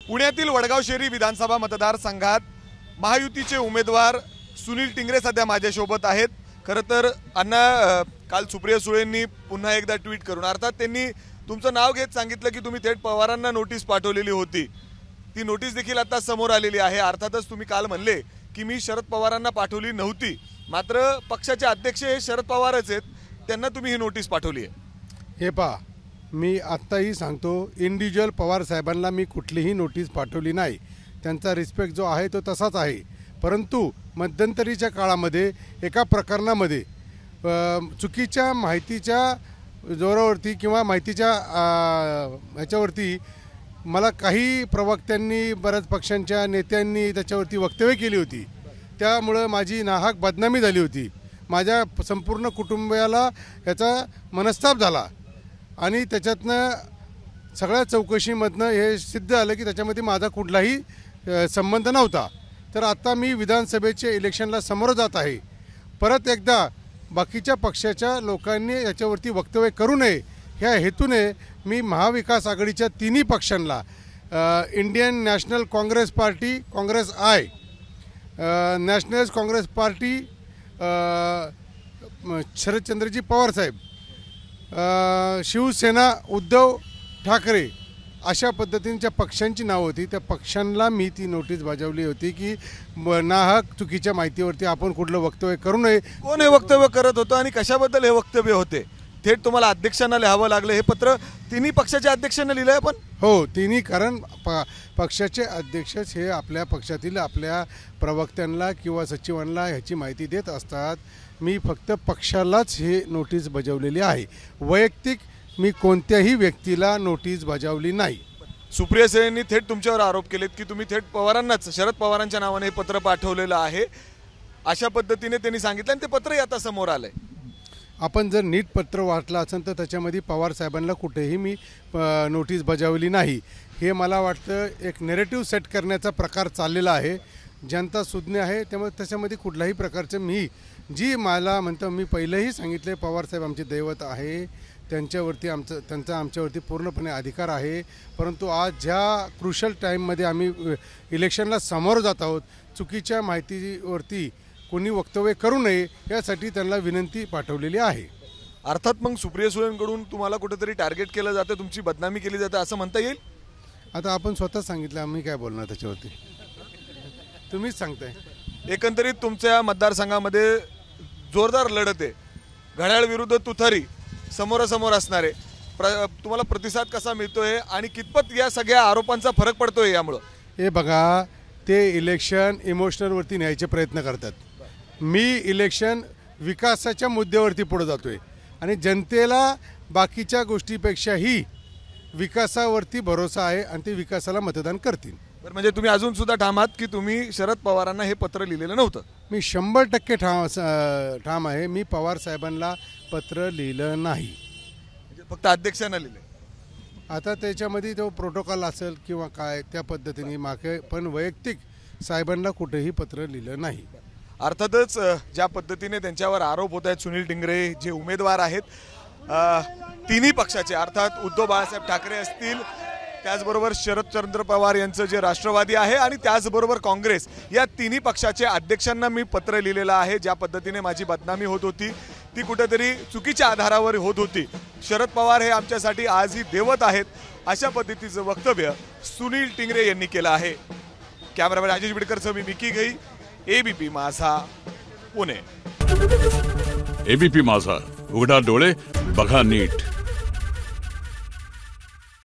पुण्यातील वडगाव शहरी विधानसभा मतदारसंघात महायुतीचे उमेदवार सुनील टिंगरे सध्या माझ्यासोबत आहेत। खरं तर अण्णा काल सुप्रिया सुळेंनी पुन्हा एकदा ट्विट करून अर्थात त्यांनी तुमचं नाव घेत सांगितलं की तुम्ही थेट पवारांना नोटीस पाठवलेली होती। ती नोटीस देखील आता समोर आलेली आहे। अर्थातच तुम्ही काल म्हणले की मी शरद पवारांना पाठवली नव्हती, मात्र पक्षाचे अध्यक्ष हे शरद पवारच आहेत, त्यांना तुम्ही ही नोटीस पाठवली आहे। हे पहा, मी आत्ताही सांगतो, इंडिव्हिज्युअल पवार साहेबांना मी कुठलीही नोटीस पाठवली नाही। त्यांचा रिस्पेक्ट जो आहे तो तसाच आहे। परंतु मध्यंतरीच्या काळामध्ये एका प्रकरणामध्ये चुकीच्या माहितीच्या जोरावरती किंवा माहितीच्या ह्याच्यावरती मला काही प्रवक्त्यांनी बऱ्याच पक्षांच्या नेत्यांनी त्याच्यावरती वक्तव्य केली होती। त्यामुळे माझी नाहक बदनामी झाली होती। माझ्या संपूर्ण कुटुंबियाला याचा मनस्ताप झाला आणि त्याच्यातनं सगळ्या चौकशीमधनं हे सिद्ध झालं की त्याच्यामध्ये माझा कुठलाही संबंध नव्हता। तर आता मी विधानसभेच्या इलेक्शनला समोर जात आहे। परत एकदा बाकीच्या पक्षाच्या लोकांनी याच्यावरती वक्तव्य करू नये ह्या हेतूने मी महाविकास आघाडीच्या तिन्ही पक्षांना Indian National Congress Party, Congress I, Nationalist Congress Party, Sharadchandraji Pawar साहेब, शिवसेना उद्धव ठाकरे अशा पद्धतींच्या पक्षांची नाव होती। त्या पक्षांना मी ती नोटीस बजावली होती की नाहक चुकीच्या माहितीवरती आपण कुठलं वक्तव्य करू नये। कोण हे वक्तव्य करत होतं आणि कशाबद्दल हे वक्तव्य होते? थेट तुम्हाला अध्यक्षांना लिहावं लागलं हे पत्र? तिन्ही पक्षाच्या अध्यक्षांना लिहिलं आहे आपण? हो, तिन्ही, कारण पक्षाचे अध्यक्षच हे आपल्या पक्षातील आपल्या प्रवक्त्यांना किंवा सचिवांना ह्याची माहिती देत असतात। मी फक्त पक्षालाच हे नोटीस बजावलेली आहे। वैयक्तिक मी कोणत्याही व्यक्तीला नोटीस बजावली नाही। सुप्रिया सुळेंनी थेट तुमच्यावर आरोप केलेत की तुम्ही थेट पवारांनाच, शरद पवारांच्या नावाने हे पत्र पाठवलेलं आहे अशा पद्धतीने त्यांनी सांगितलं आणि ते पत्रही आता समोर आलंय। आपण जर नीट पत्र वाचलं असेल तर त्याच्यामध्ये पवार साहेबांना कुठेही मी नोटीस बजावली नाही। हे मला वाटतं एक नेरेटिव्ह सेट करण्याचा प्रकार चाललेला आहे। जनता सुज्ञ आहे, त्यामुळे त्याच्यामध्ये कुठल्याही प्रकारचं मी मला म्हणतो, मी पहिलेही सांगितले पवारसाहेब आमचे दैवत आहे, त्यांच्यावरती त्यांचा आमच्यावरती पूर्णपणे अधिकार आहे। परंतु आज ज्या क्रुशल टाईममध्ये आम्ही इलेक्शनला समोर जात आहोत, चुकीच्या माहितीवरती कोणी वक्तव्य करू नये यासाठी त्यांना विनंती पाठवलेली आहे। अर्थात मग सुप्रिया सुळेंकडून तुम्हाला कुठेतरी टार्गेट केलं जातं, तुमची बदनामी केली जाते असं म्हणता येईल? आता आपण स्वतः सांगितलं, आम्ही काय बोलणार त्याच्यावरती? तुम्हीच सांगताय। एकंदरीत तुमच्या मतदारसंघामध्ये जोरदार लढत आहे, घड्याळ विरुद्ध तुतारी समोरासमोर असणारे। तुम्हाला प्रतिसाद कसा मिळतोय आणि कितपत या सगळ्या आरोपांचा फरक पडतोय यामुळे? हे बघा, ते इलेक्शन इमोशनलवरती न्यायचे प्रयत्न करतात। मी इलेक्शन विकासाच्या मुद्द्यावरती पुढे जातोय आणि जनतेला बाकीच्या गोष्टीपेक्षाही विकासावरती भरोसा आहे आणि ते विकासाला मतदान करतील। म्हणजे तुम्ही अजून सुद्धा ठाम आहात की तुम्ही शरद पवारांना हे पत्र लिहिलेलं नव्हतं? मी 100% ठाम आहे। मी पवार साहेबांना पत्र लिहिलं नाही, फक्त अध्यक्षांना लिहिले। आता त्याच्यामध्ये तो प्रोटोकॉल असेल किंवा काय त्या पद्धतीने मागे, पण वैयक्तिक साहेबांना कुठेही पत्र लिहिलं नाही। अर्थातच ज्या पद्धतीने त्यांच्यावर आरोप होत आहेत, सुनील टिंगरे जे उमेदवार आहेत तिन्ही पक्षाचे, अर्थात उद्धव बाळासाहेब ठाकरे असतील, त्याचबरोबर शरदचंद्र पवार यांचं जे राष्ट्रवादी आहे आणि त्याचबरोबर काँग्रेस, या तिन्ही पक्षाच्या अध्यक्षांना मी पत्र लिहिलेलं आहे। ज्या पद्धतीने माझी बदनामी होत होती ती कुठेतरी चुकीच्या आधारावर होत होती। शरद पवार हे आमच्यासाठी आजही देवत आहेत अशा पद्धतीचं वक्तव्य सुनील टिंगरे यांनी केलं आहे। कॅमेरामॅन राजेश बिडकरसह मी मिकी घई, एबीपी माझा, पुणे। एबीपी माझा, उघडा डोळे बघा नीट।